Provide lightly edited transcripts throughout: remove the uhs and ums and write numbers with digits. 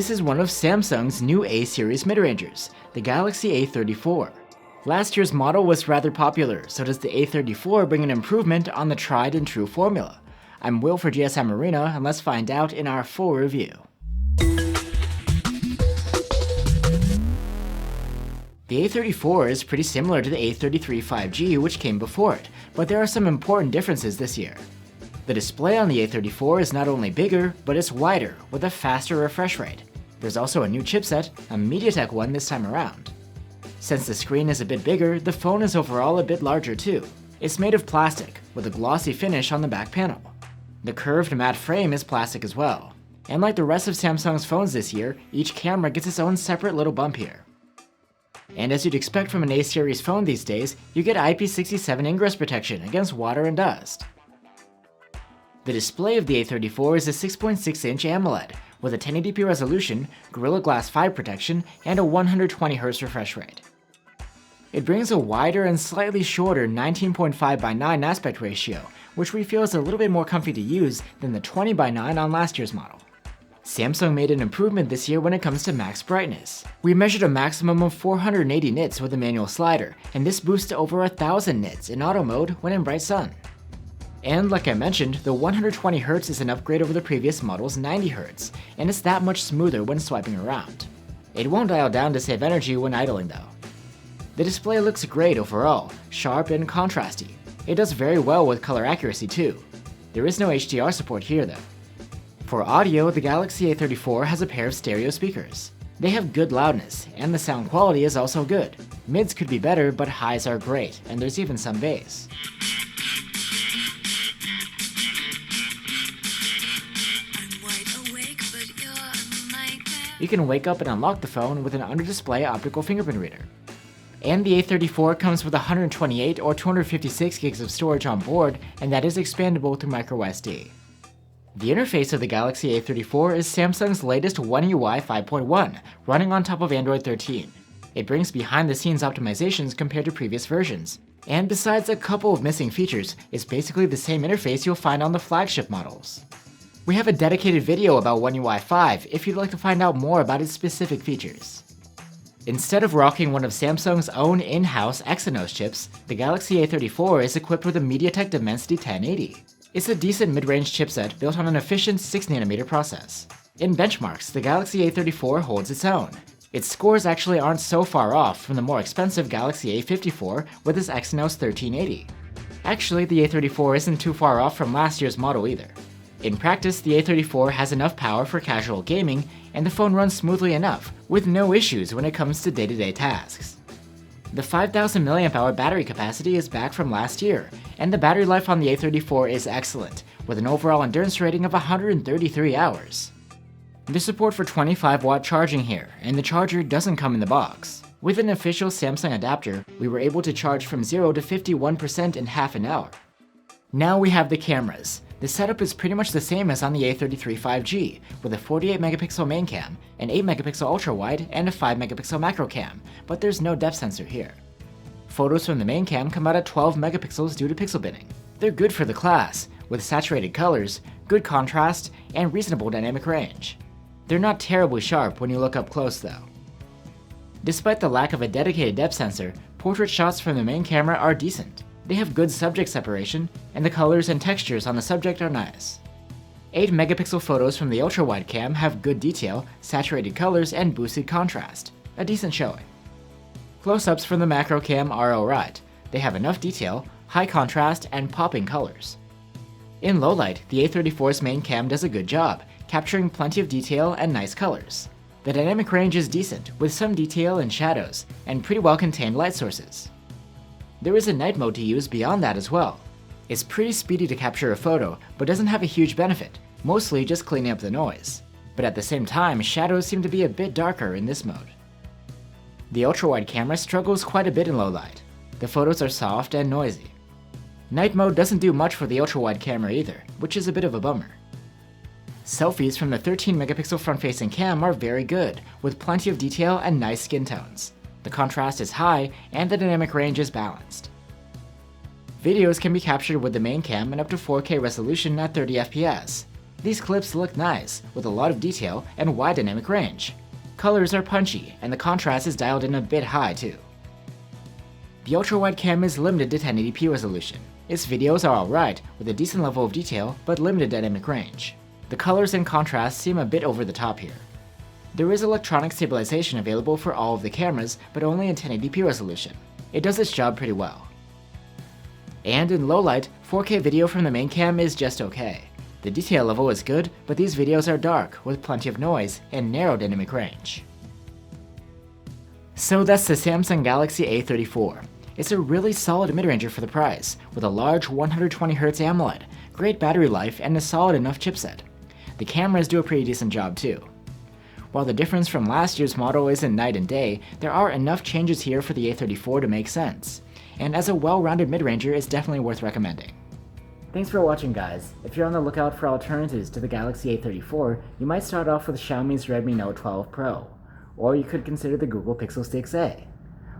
This is one of Samsung's new A-series mid-rangers, the Galaxy A34. Last year's model was rather popular, so does the A34 bring an improvement on the tried and true formula? I'm Will for GSM Arena, and let's find out in our full review. The A34 is pretty similar to the A33 5G which came before it, but there are some important differences this year. The display on the A34 is not only bigger, but it's wider, with a faster refresh rate. There's also a new chipset, a Mediatek one this time around. Since the screen is a bit bigger, the phone is overall a bit larger too. It's made of plastic, with a glossy finish on the back panel. The curved matte frame is plastic as well. And like the rest of Samsung's phones this year, each camera gets its own separate little bump here. And as you'd expect from an A-series phone these days, you get IP67 ingress protection against water and dust. The display of the A34 is a 6.6-inch AMOLED, with a 1080p resolution, Gorilla Glass 5 protection, and a 120Hz refresh rate. It brings a wider and slightly shorter 19.5:9 aspect ratio, which we feel is a little bit more comfy to use than the 20:9 on last year's model. Samsung made an improvement this year when it comes to max brightness. We measured a maximum of 480 nits with a manual slider, and this boosts to over 1000 nits in auto mode when in bright sun. And like I mentioned, the 120Hz is an upgrade over the previous model's 90Hz, and it's that much smoother when swiping around. It won't dial down to save energy when idling though. The display looks great overall, sharp and contrasty. It does very well with color accuracy too. There is no HDR support here though. For audio, the Galaxy A34 has a pair of stereo speakers. They have good loudness, and the sound quality is also good. Mids could be better, but highs are great, and there's even some bass. You can wake up and unlock the phone with an under-display optical fingerprint reader. And the A34 comes with 128 or 256 gigs of storage on board, and that is expandable through microSD. The interface of the Galaxy A34 is Samsung's latest One UI 5.1, running on top of Android 13. It brings behind-the-scenes optimizations compared to previous versions. And besides a couple of missing features, it's basically the same interface you'll find on the flagship models. We have a dedicated video about One UI 5 if you'd like to find out more about its specific features. Instead of rocking one of Samsung's own in-house Exynos chips, the Galaxy A34 is equipped with a Mediatek Dimensity 1080. It's a decent mid-range chipset built on an efficient 6nm process. In benchmarks, the Galaxy A34 holds its own. Its scores actually aren't so far off from the more expensive Galaxy A54 with its Exynos 1380. Actually, the A34 isn't too far off from last year's model either. In practice, the A34 has enough power for casual gaming, and the phone runs smoothly enough, with no issues when it comes to day-to-day tasks. The 5000 mAh battery capacity is back from last year, and the battery life on the A34 is excellent, with an overall endurance rating of 133 hours. There's support for 25-watt charging here, and the charger doesn't come in the box. With an official Samsung adapter, we were able to charge from 0 to 51% in half an hour. Now we have the cameras. The setup is pretty much the same as on the A33 5G, with a 48-megapixel main cam, an 8-megapixel ultra-wide, and a 5-megapixel macro cam, but there's no depth sensor here. Photos from the main cam come out at 12 megapixels due to pixel binning. They're good for the class, with saturated colors, good contrast, and reasonable dynamic range. They're not terribly sharp when you look up close though. Despite the lack of a dedicated depth sensor, portrait shots from the main camera are decent. They have good subject separation, and the colors and textures on the subject are nice. 8-megapixel photos from the ultra-wide cam have good detail, saturated colors, and boosted contrast. A decent showing. Close-ups from the macro cam are alright. They have enough detail, high contrast, and popping colors. In low light, the A34's main cam does a good job, capturing plenty of detail and nice colors. The dynamic range is decent, with some detail and shadows, and pretty well-contained light sources. There is a night mode to use beyond that as well. It's pretty speedy to capture a photo, but doesn't have a huge benefit, mostly just cleaning up the noise. But at the same time, shadows seem to be a bit darker in this mode. The ultra-wide camera struggles quite a bit in low light. The photos are soft and noisy. Night mode doesn't do much for the ultra-wide camera either, which is a bit of a bummer. Selfies from the 13-megapixel front-facing cam are very good, with plenty of detail and nice skin tones. The contrast is high, and the dynamic range is balanced. Videos can be captured with the main cam in up to 4K resolution at 30 FPS. These clips look nice, with a lot of detail and wide dynamic range. Colors are punchy, and the contrast is dialed in a bit high too. The ultra-wide cam is limited to 1080p resolution. Its videos are alright, with a decent level of detail but limited dynamic range. The colors and contrast seem a bit over the top here. There is electronic stabilization available for all of the cameras, but only in 1080p resolution. It does its job pretty well. And in low light, 4K video from the main cam is just okay. The detail level is good, but these videos are dark, with plenty of noise and narrow dynamic range. So that's the Samsung Galaxy A34. It's a really solid mid-ranger for the price, with a large 120Hz AMOLED, great battery life, and a solid enough chipset. The cameras do a pretty decent job too. While the difference from last year's model isn't night and day, there are enough changes here for the A34 to make sense, and as a well-rounded mid-ranger, it's definitely worth recommending. Thanks for watching, guys. If you're on the lookout for alternatives to the Galaxy A34, you might start off with Xiaomi's Redmi Note 12 Pro, or you could consider the Google Pixel 6a.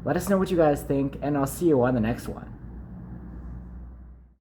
Let us know what you guys think, and I'll see you on the next one.